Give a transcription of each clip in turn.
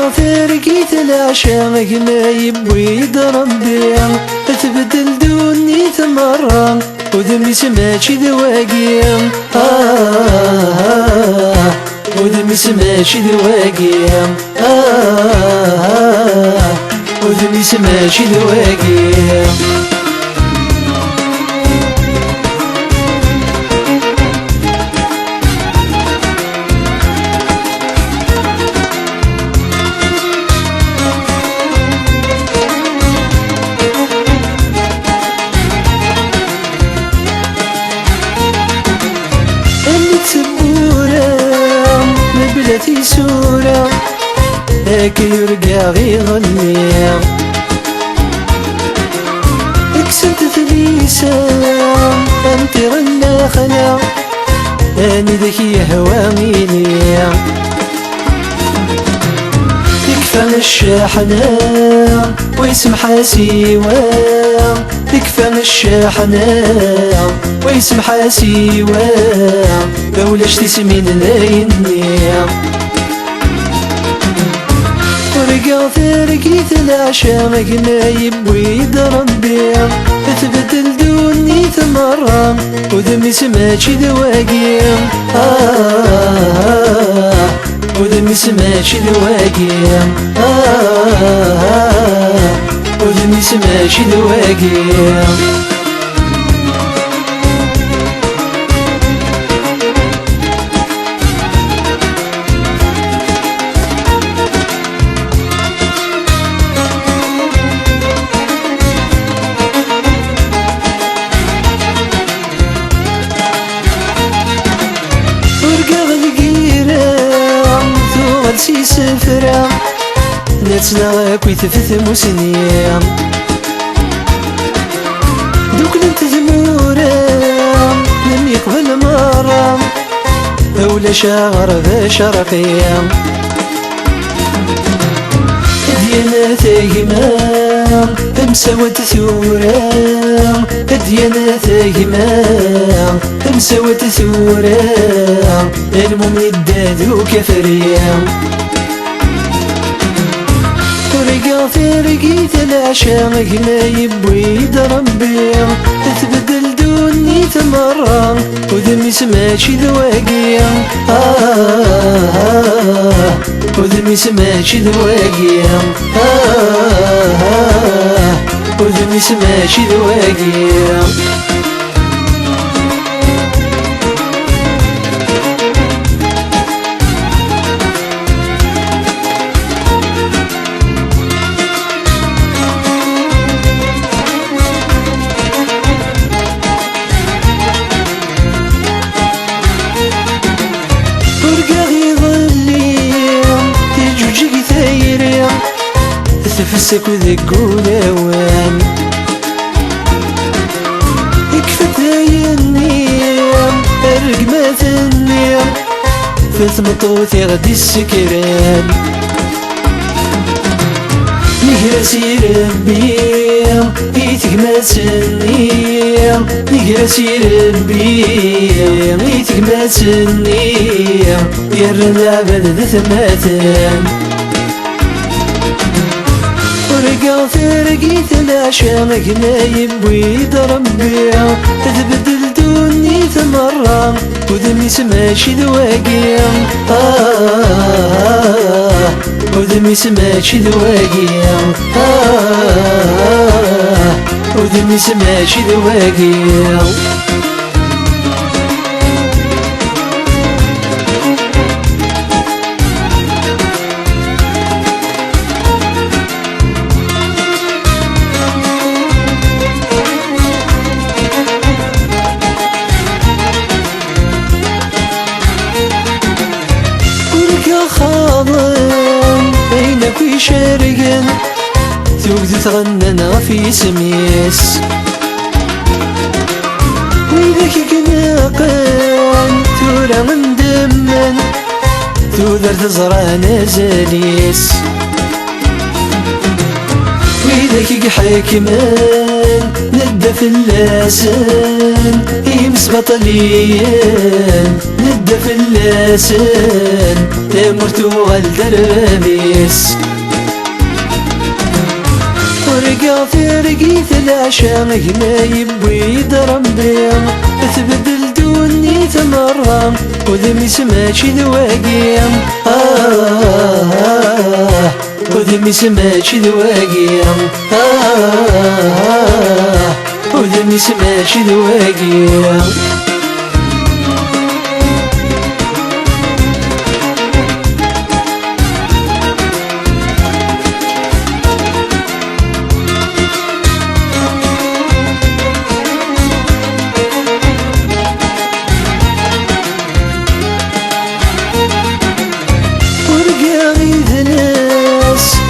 فرقيت العشاق ما يبوي ربي تبدل دوني تمرة ودمي سماكي ذواقي ودمي سماكي ذواقي ودمي سماكي ذواقي بلاتي سورة هاك يرقى غيغني اكسنت ثليسة انت غنى خلا اني ذكي هواميني يكفى الشاحنة ويسمح سيوا يكفى الشاحنة ويسمح سيوا بولاش تسمين لايني ورقا فرقيت العشاق ما يبوي ربي تبدل دوني تمرة ودمي سماكي ذواقي ودمي سماكي ذواقي ودمي سماكي ذواقي سي سفرة نتسنى كوي تفث مسنية دوك ننت ثمورة لم يقبل مرة أولا شاغر ذا شرقية ديانا ثاقمة مساوات ثورة ديانا ثاقمة مساوات ثورة المهم يدادو كفرية ورقا فرقيت العشاق ما يبوي ربي تبدل دوني تمرة ودمي سماكي ذواقي ودمي سماكي ذواقي ودمي سماكي ذواقي تفسك وذق ولوان يكفت النيم الرقمة النيم فثمطوثي غدي السكران نهرسي ربي يتكمات النيم نهرسي ربي يتكمات النيم يرن العبد ذا ثماتان ورقا فرقيت العشاق ما يبوي ربي تبدل دوني تمرة ودمي سماكي ذواقي ودمي سماكي ذواقي ودمي سماكي ذواقي شارقن توقد تغننا في سميس ويذاك قناقن ثورة ندمن تودر تزرع نزاليس ويدك حكمان ندى في اللسان يمس بطليان ندى في اللسان تمرت والدرابيس ورقا في رقيت العشاء ما يبوي يضرب بيا تبدل دوني تمرة وذمي سماشي ذواقيا وذمي سماشي ذواقيا وذمي سماشي ذواقيا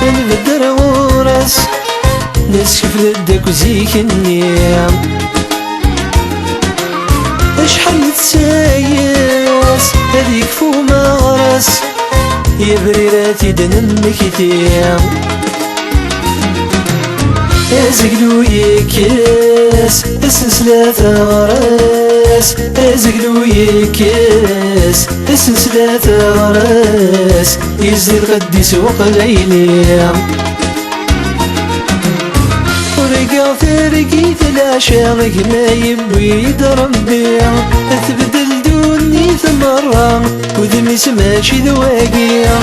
البدر ورس نسكف لدك وزيك النيام اشحال تسايس هذيك فو مغرس يبريراتي دنمك تيام ازقلو يكس السلسلة غرس ازقلو يكس السلسلة غرس يزيد غدي سوق ليلي ورقا في رقيت العشاء ما يبوي يضرب بيا تبدل دوني ثمرة وذمي سماشي ذواقيا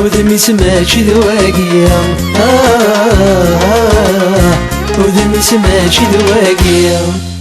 وذمي سماشي ذواقيا وذمي سماشي ذواقيا